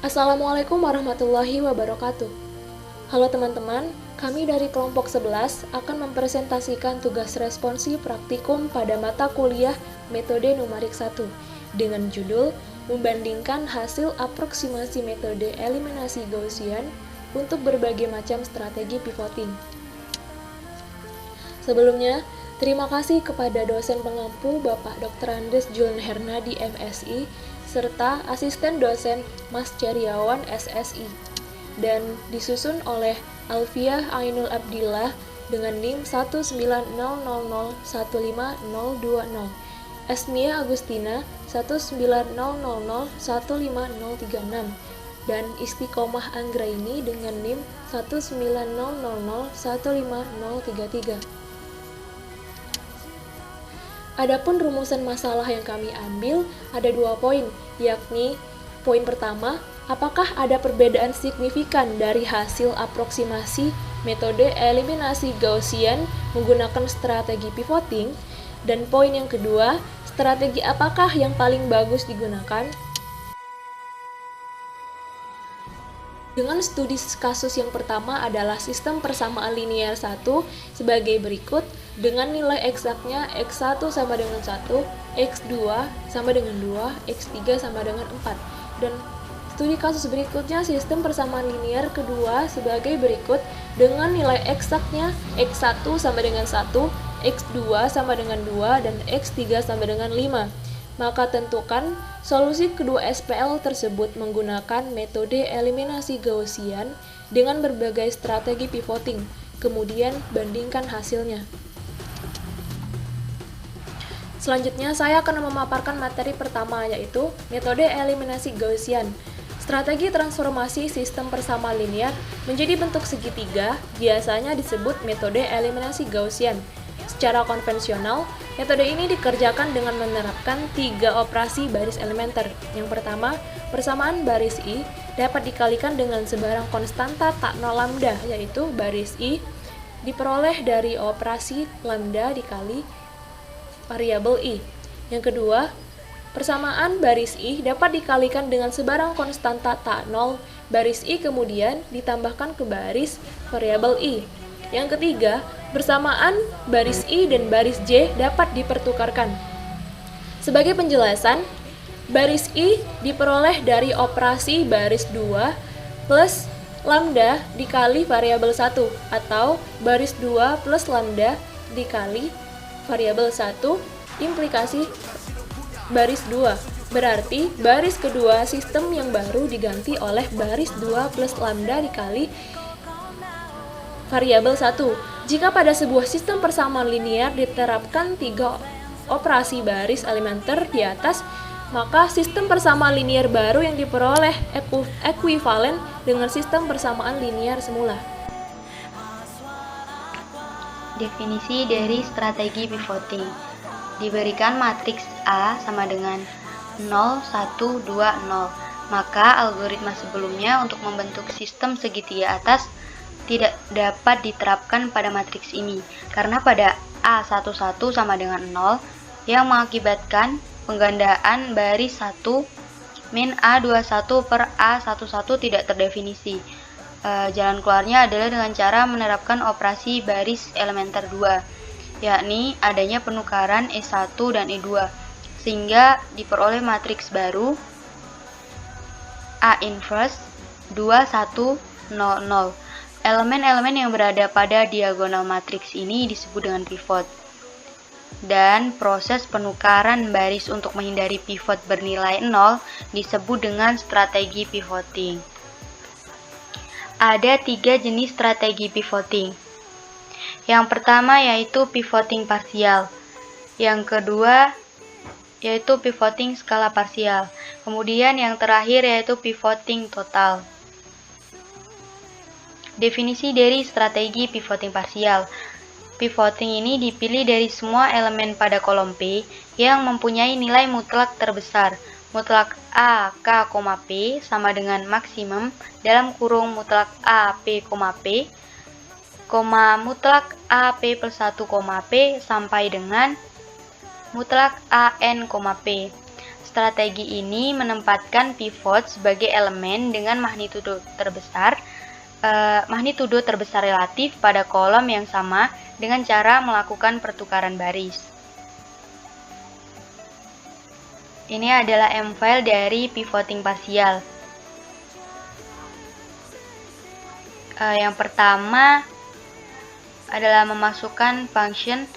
Assalamualaikum warahmatullahi wabarakatuh. Halo teman-teman, kami dari kelompok 11 akan mempresentasikan tugas responsi praktikum pada mata kuliah Metode Numerik 1 dengan judul Membandingkan hasil aproksimasi metode eliminasi Gaussian untuk berbagai macam strategi pivoting. Sebelumnya, terima kasih kepada dosen pengampu Bapak Dr. Andes Julian Hernadi MSI serta asisten dosen Mas Ceriawan SSI dan disusun oleh Alfiah Ainul Abdillah dengan NIM 19000150020, Esmia Agustina 19000150036 dan Istiqomah Anggraini dengan NIM 19000150033. Adapun rumusan masalah yang kami ambil ada 2 poin, yakni poin pertama, apakah ada perbedaan signifikan dari hasil aproksimasi metode eliminasi Gaussian menggunakan strategi pivoting, dan poin yang kedua, strategi apakah yang paling bagus digunakan? Dengan studi kasus yang pertama adalah sistem persamaan linear 1 sebagai berikut dengan nilai eksaknya X1 sama dengan 1, X2 sama dengan 2, X3 sama dengan 4. Dan studi kasus berikutnya sistem persamaan linear kedua sebagai berikut dengan nilai eksaknya X1 sama dengan 1, X2 sama dengan 2, dan X3 sama dengan 5. Maka tentukan solusi kedua SPL tersebut menggunakan metode eliminasi Gaussian dengan berbagai strategi pivoting, kemudian bandingkan hasilnya. Selanjutnya saya akan memaparkan materi pertama, yaitu metode eliminasi Gaussian. Strategi transformasi sistem persamaan linear menjadi bentuk segitiga biasanya disebut metode eliminasi Gaussian. Secara konvensional, metode ini dikerjakan dengan menerapkan 3 operasi baris elementer. Yang pertama, persamaan baris I dapat dikalikan dengan sebarang konstanta tak nol lambda, yaitu baris I diperoleh dari operasi lambda dikali variabel I. Yang kedua, persamaan baris I dapat dikalikan dengan sebarang konstanta tak nol, baris I kemudian ditambahkan ke baris variabel I. Yang ketiga, persamaan baris I dan baris J dapat dipertukarkan. Sebagai penjelasan, baris I diperoleh dari operasi baris 2 plus lambda dikali variabel 1 atau baris 2 plus lambda dikali variabel 1 implikasi baris 2. Berarti baris kedua sistem yang baru diganti oleh baris 2 plus lambda dikali variabel 1. Jika pada sebuah sistem persamaan linear diterapkan 3 operasi baris elementer di atas, maka sistem persamaan linear baru yang diperoleh ekuivalen dengan sistem persamaan linear semula. Definisi dari strategi pivoting. Diberikan matriks A sama dengan 0, 1, 2, 0. Maka algoritma sebelumnya untuk membentuk sistem segitiga atas tidak dapat diterapkan pada matriks ini, karena pada A11 sama dengan 0 yang mengakibatkan penggandaan baris 1 min A21 per A11 tidak terdefinisi. Jalan keluarnya adalah dengan cara menerapkan operasi baris elementer 2, yakni adanya penukaran E1 dan E2, sehingga diperoleh matriks baru A inverse 2, 1, 0, 0. Elemen-elemen yang berada pada diagonal matriks ini disebut dengan pivot. Dan proses penukaran baris untuk menghindari pivot bernilai 0 disebut dengan strategi pivoting. Ada 3 jenis strategi pivoting. Yang pertama yaitu pivoting parsial. Yang kedua yaitu pivoting skala parsial. Kemudian yang terakhir yaitu pivoting total. Definisi dari strategi pivoting parsial. Pivoting ini dipilih dari semua elemen pada kolom P yang mempunyai nilai mutlak terbesar. Mutlak A, K, P sama dengan maksimum dalam kurung mutlak A, P, P, mutlak A, P plus 1, P sampai dengan mutlak A, N, P. strategi ini menempatkan pivot sebagai elemen dengan magnitudo terbesar relatif pada kolom yang sama dengan cara melakukan pertukaran baris. Ini adalah M-file dari pivoting parsial. Yang pertama adalah memasukkan function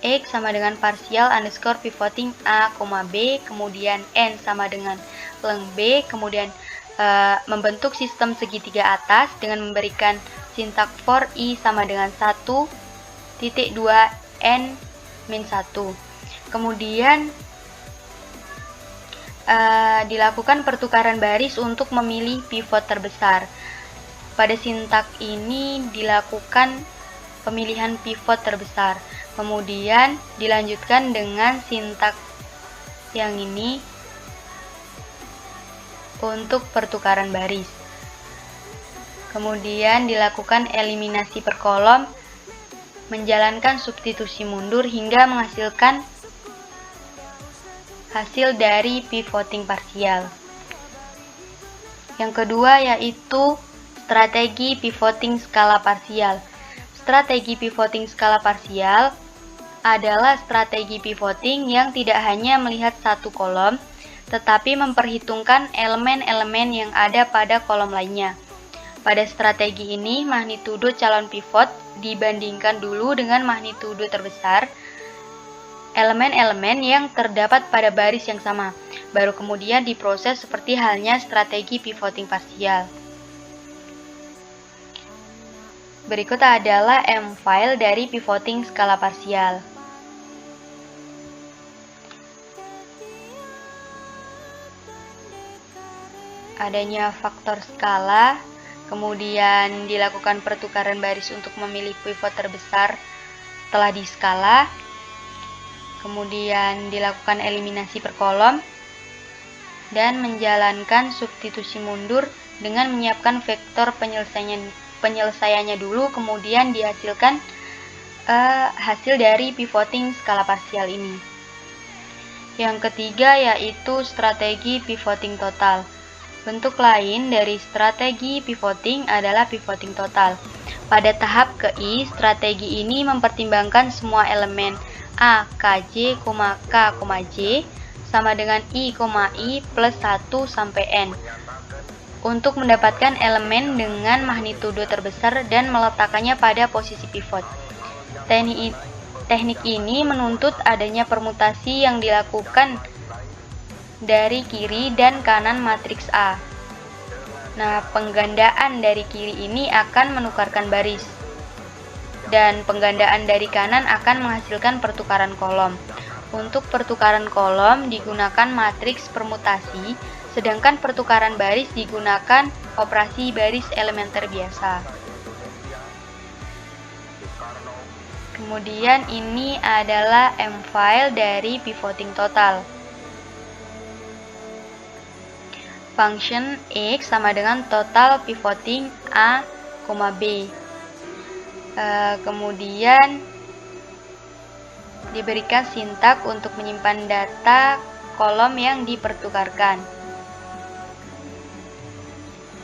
X sama dengan parsial underscore pivoting A, B, kemudian N sama dengan leng B, kemudian membentuk sistem segitiga atas dengan memberikan sintak for I sama dengan 1,2 N min 1. Kemudian dilakukan pertukaran baris untuk memilih pivot terbesar. Pada sintak ini dilakukan pemilihan pivot terbesar. Kemudian dilanjutkan dengan sintak yang ini untuk pertukaran baris. Kemudian dilakukan eliminasi per kolom, menjalankan substitusi mundur hingga menghasilkan hasil dari pivoting parsial. Yang kedua yaitu strategi pivoting skala parsial. Strategi pivoting skala parsial adalah strategi pivoting yang tidak hanya melihat satu kolom, tetapi memperhitungkan elemen-elemen yang ada pada kolom lainnya. Pada strategi ini, magnitudo calon pivot dibandingkan dulu dengan magnitudo terbesar elemen-elemen yang terdapat pada baris yang sama, baru kemudian diproses seperti halnya strategi pivoting parsial. Berikut adalah M-file dari pivoting skala parsial. Adanya faktor skala, kemudian dilakukan pertukaran baris untuk memilih pivot terbesar setelah diskala, kemudian dilakukan eliminasi per kolom, dan menjalankan substitusi mundur dengan menyiapkan vektor penyelesaiannya dulu, kemudian dihasilkan hasil dari pivoting skala parsial ini. Yang ketiga yaitu strategi pivoting total. Bentuk lain dari strategi pivoting adalah pivoting total. Pada tahap ke-I, strategi ini mempertimbangkan semua elemen A, K, J, J sama dengan I, plus 1 sampai N untuk mendapatkan elemen dengan magnitudo terbesar dan meletakkannya pada posisi pivot. Teknik ini menuntut adanya permutasi yang dilakukan dari kiri dan kanan matriks A. Nah, penggandaan dari kiri ini akan menukarkan baris, dan penggandaan dari kanan akan menghasilkan pertukaran kolom. Untuk pertukaran kolom digunakan matriks permutasi, sedangkan pertukaran baris digunakan operasi baris elementer biasa. Kemudian ini adalah M-file dari pivoting total. Function X sama dengan total pivoting A, B. Kemudian diberikan sintak untuk menyimpan data kolom yang dipertukarkan.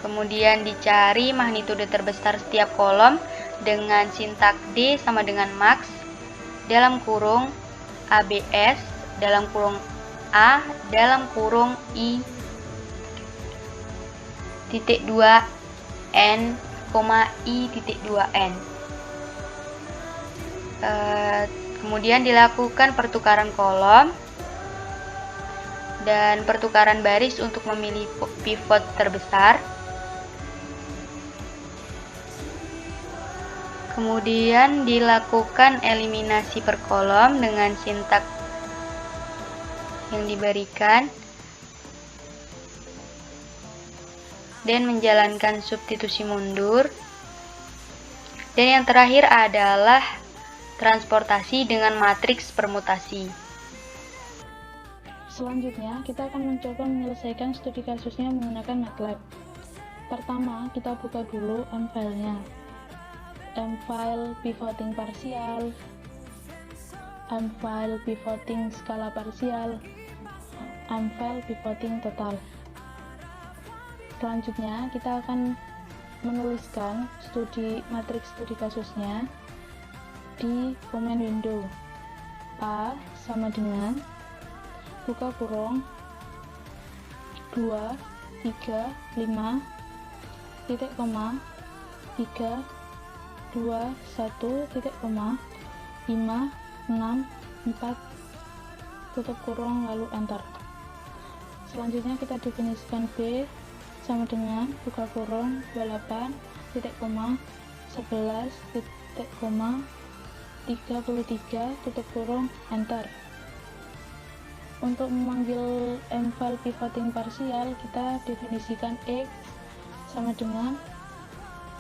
Kemudian dicari magnitudo terbesar setiap kolom dengan sintak D sama dengan max dalam kurung ABS dalam kurung A dalam kurung I titik 2 N, I titik 2 N. Kemudian dilakukan pertukaran kolom dan pertukaran baris untuk memilih pivot terbesar. Kemudian dilakukan eliminasi per kolom dengan sintak yang diberikan dan menjalankan substitusi mundur. Dan yang terakhir adalah transportasi dengan matriks permutasi. Selanjutnya, kita akan mencoba menyelesaikan studi kasusnya menggunakan MATLAB. Pertama, kita buka dulu M-file-nya. M-file pivoting parsial, M-file pivoting skala parsial, M-file pivoting total. Selanjutnya kita akan menuliskan matriks studi kasusnya di command window. A sama dengan buka kurung 2, 3, 5, titik koma, 3, 2, 1, titik koma, 5, 6, 4, tutup kurung, lalu enter. Selanjutnya kita definisikan B sama dengan buka kurung 28, titik koma, 11, titik koma, 33, tutup kurung, enter. Untuk memanggil M-file pivoting parsial, kita definisikan X sama dengan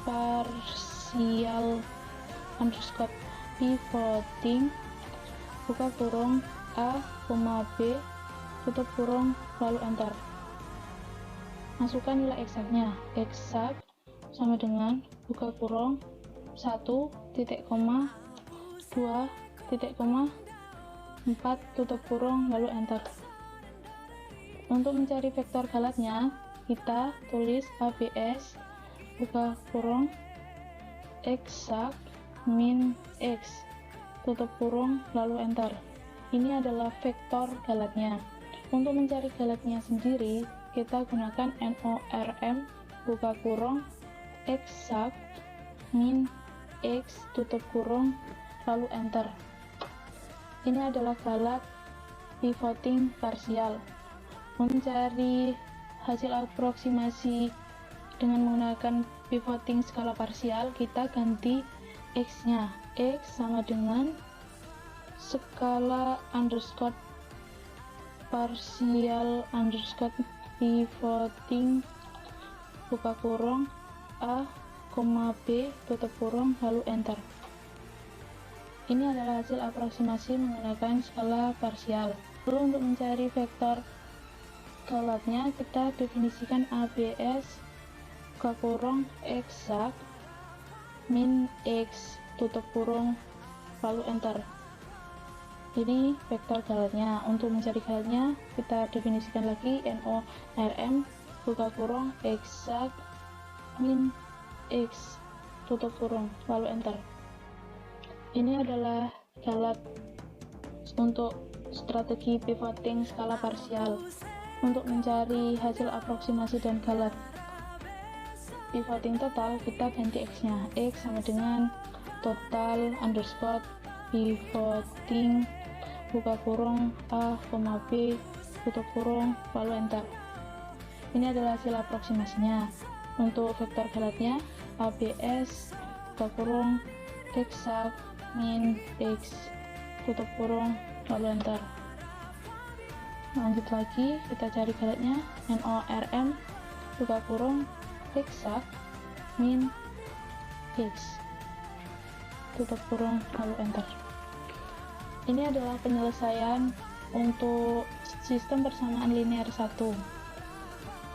parsial underscore pivoting buka kurung A, B, tutup kurung, lalu enter. Masukkan nilai eksaknya. Eksak sama dengan buka kurung 1, titik koma, 2, titik koma, 4, tutup kurung, lalu enter. Untuk mencari vektor galatnya, kita tulis ABS buka kurung eksak min X, tutup kurung, lalu enter. Ini adalah vektor galatnya. Untuk mencari galatnya sendiri, kita gunakan NORM buka kurung eksak min X, tutup kurung, lalu enter. Ini adalah galat pivoting parsial. Mencari hasil aproksimasi dengan menggunakan pivoting skala parsial, kita ganti X nya. X sama dengan skala underscore parsial underscore pivoting buka kurung A, B, tutup kurung, lalu enter. Ini adalah hasil aproksimasi menggunakan skala parsial. Lalu untuk mencari vektor galatnya, kita definisikan ABS buka kurung eksak min X, tutup kurung, lalu enter. Ini vektor galatnya. Untuk mencari galatnya, kita definisikan lagi NORM buka kurung eksak min X, tutup kurung, lalu enter. Ini adalah galat untuk strategi pivoting skala parsial. Untuk mencari hasil aproksimasi dan galat pivoting total, kita ganti X nya. X sama dengan total underscore pivoting buka kurung A, B, tutup kurung, lalu enter. Ini adalah hasil aproksimasinya. Untuk vektor galatnya, ABS buka kurung eksak min X, tutup kurung, lalu enter. Lanjut lagi, kita cari galatnya. NORM buka kurung eksak min X, tutup kurung, lalu enter. Ini adalah penyelesaian untuk sistem persamaan linear 1.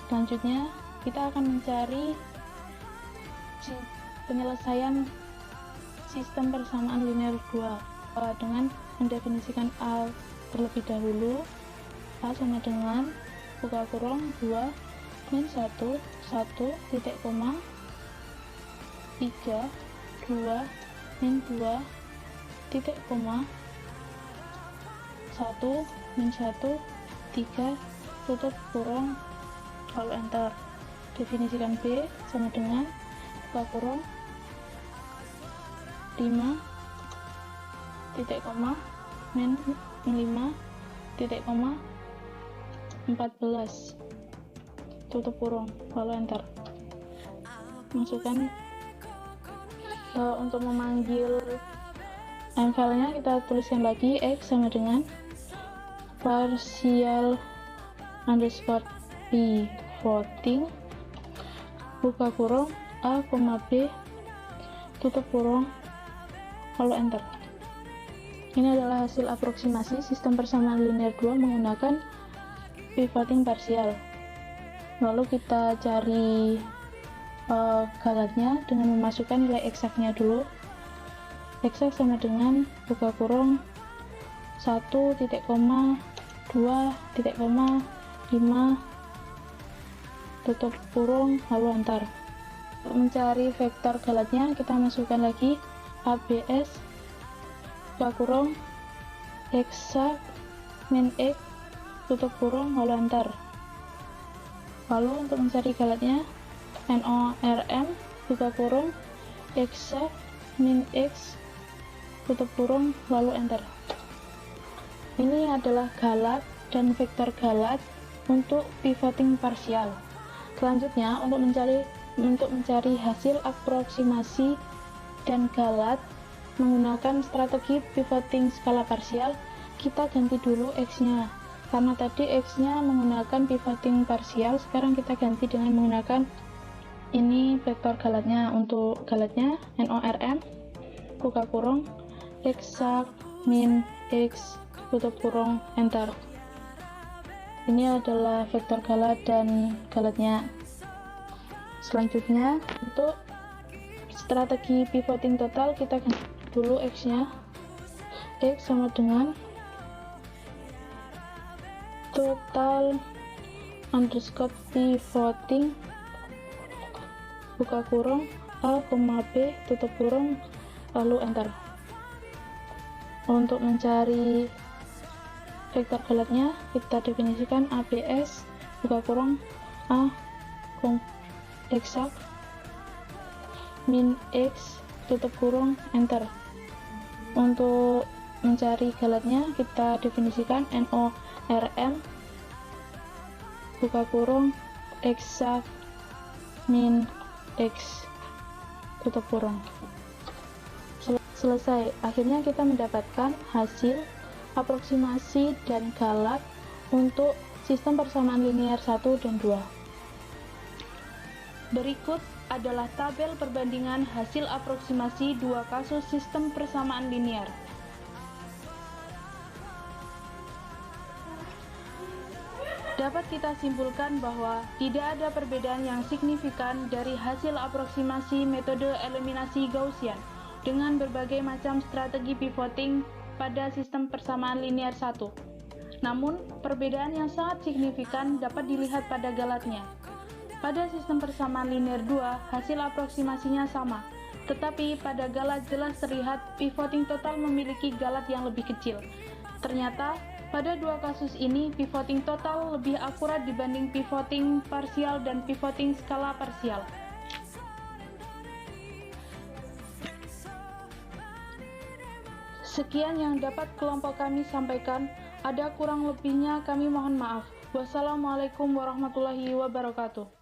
Selanjutnya kita akan mencari penyelesaian sistem persamaan linear 2 dengan mendefinisikan A terlebih dahulu. A sama dengan buka kurung 2 min 1, 1, titik koma, 3, 2, min 2, titik koma, 1, min 1, 3, tutup kurung, lalu enter. Definisikan B sama dengan buka kurung 5, titik koma, min 5, titik koma, 14, tutup kurung, lalu enter. Masukkan untuk memanggil M-file-nya, kita tuliskan lagi X sama dengan parsial underscore pivoting buka kurung A, B, tutup kurung, lalu enter. Ini adalah hasil aproksimasi sistem persamaan linear 2 menggunakan pivoting parsial. Lalu kita cari galatnya dengan memasukkan nilai eksaknya dulu. Eksak sama dengan buka kurung 1, titik koma, 2, titik koma, 5, tutup kurung, lalu enter. Untuk mencari vektor galatnya, kita masukkan lagi ABS, buka kurung, Hexa, min X, tutup kurung, lalu enter. Lalu untuk mencari galatnya, NORM, buka kurung, Hexa, min X, tutup kurung, lalu enter. Ini adalah galat dan vektor galat untuk pivoting parsial. Selanjutnya, untuk mencari hasil aproksimasi dan galat menggunakan strategi pivoting skala parsial, kita ganti dulu X-nya. Karena tadi X-nya menggunakan pivoting parsial, sekarang kita ganti dengan menggunakan ini vektor galatnya. Untuk galatnya NORM, buka kurung, Hexa, min X, tutup kurung, enter. Ini adalah vektor galat dan galatnya. Selanjutnya, untuk strategi pivoting total, kita ganti dulu X-nya. X sama dengan total underscore pivoting, buka kurung, A, B, tutup kurung, lalu enter. Untuk mencari vektor galatnya, kita definisikan ABS, buka kurung, A, Hexa, min X, tutup kurung, enter. Untuk mencari galatnya, kita definisikan NORM, buka kurung, Hexa, min X, tutup kurung. Selesai. Akhirnya kita mendapatkan hasil aproksimasi dan galat untuk sistem persamaan linear 1 dan 2. Berikut adalah tabel perbandingan hasil aproksimasi dua kasus sistem persamaan linear. Dapat kita simpulkan bahwa tidak ada perbedaan yang signifikan dari hasil aproksimasi metode eliminasi Gaussian dengan berbagai macam strategi pivoting pada sistem persamaan linear 1. Namun, perbedaan yang sangat signifikan dapat dilihat pada galatnya. Pada sistem persamaan linear 2, hasil aproksimasinya sama, tetapi pada galat jelas terlihat pivoting total memiliki galat yang lebih kecil. Ternyata, pada dua kasus ini, pivoting total lebih akurat dibanding pivoting parsial dan pivoting skala parsial. Sekian yang dapat kelompok kami sampaikan. Ada kurang lebihnya kami mohon maaf. Wassalamualaikum warahmatullahi wabarakatuh.